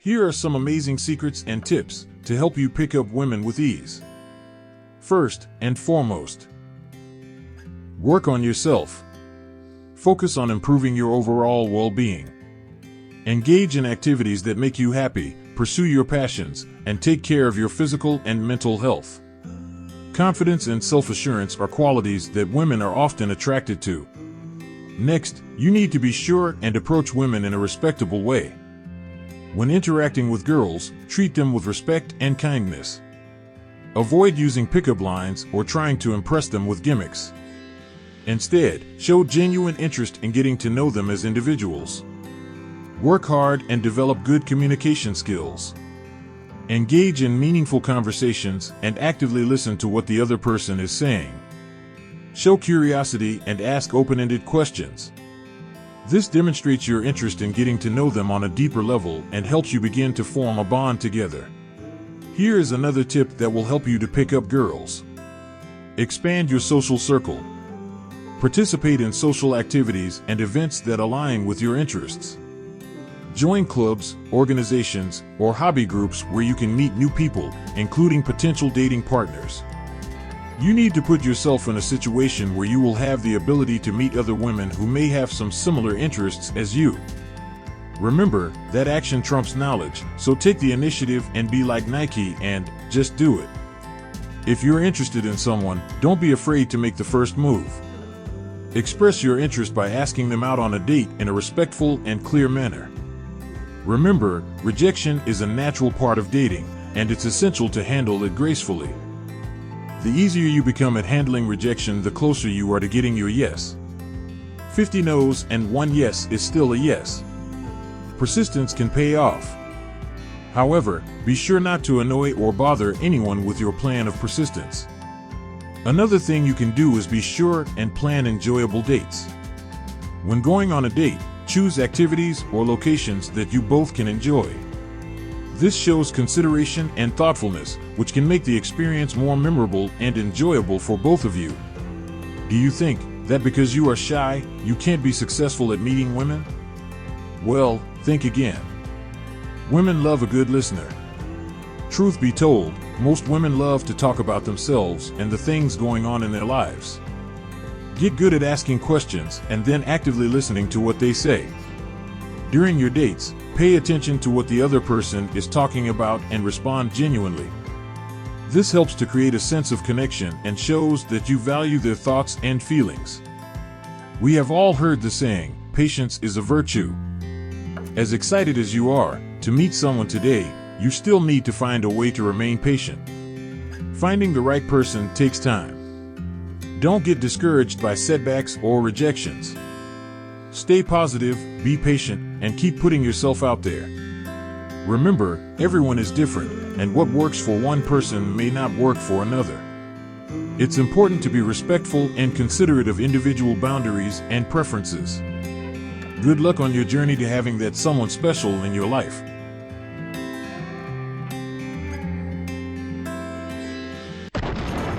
Here are some amazing secrets and tips to help you pick up women with ease. First and foremost, work on yourself. Focus on improving your overall well-being. Engage in activities that make you happy, pursue your passions, and take care of your physical and mental health. Confidence and self-assurance are qualities that women are often attracted to. Next, you need to be sure and approach women in a respectable way. When interacting with girls, treat them with respect and kindness. Avoid using pickup lines or trying to impress them with gimmicks. Instead, show genuine interest in getting to know them as individuals. Work hard and develop good communication skills. Engage in meaningful conversations and actively listen to what the other person is saying. Show curiosity and ask open-ended questions. This demonstrates your interest in getting to know them on a deeper level and helps you begin to form a bond together. Here is another tip that will help you to pick up girls. Expand your social circle. Participate in social activities and events that align with your interests. Join clubs, organizations, or hobby groups where you can meet new people, including potential dating partners. You need to put yourself in a situation where you will have the ability to meet other women who may have some similar interests as you. Remember that action trumps knowledge, so take the initiative and be like Nike and just do it. If you're interested in someone, don't be afraid to make the first move. Express your interest by asking them out on a date in a respectful and clear manner. Remember, rejection is a natural part of dating, and it's essential to handle it gracefully. The easier you become at handling rejection, the closer you are to getting your yes. 50 no's and 1 yes is still a yes. Persistence can pay off. However, be sure not to annoy or bother anyone with your plan of persistence. Another thing you can do is be sure and plan enjoyable dates. When going on a date, choose activities or locations that you both can enjoy. This shows consideration and thoughtfulness, which can make the experience more memorable and enjoyable for both of you. Do you think that because you are shy, you can't be successful at meeting women? Well, think again. Women love a good listener. Truth be told, most women love to talk about themselves and the things going on in their lives. Get good at asking questions and then actively listening to what they say. During your dates, pay attention to what the other person is talking about and respond genuinely. This helps to create a sense of connection and shows that you value their thoughts and feelings. We have all heard the saying, patience is a virtue. As excited as you are to meet someone today, you still need to find a way to remain patient. Finding the right person takes time. Don't get discouraged by setbacks or rejections. Stay positive, be patient, and keep putting yourself out there. Remember, everyone is different, and what works for one person may not work for another. It's important to be respectful and considerate of individual boundaries and preferences. Good luck on your journey to having that someone special in your life.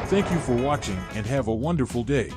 Thank you for watching and have a wonderful day.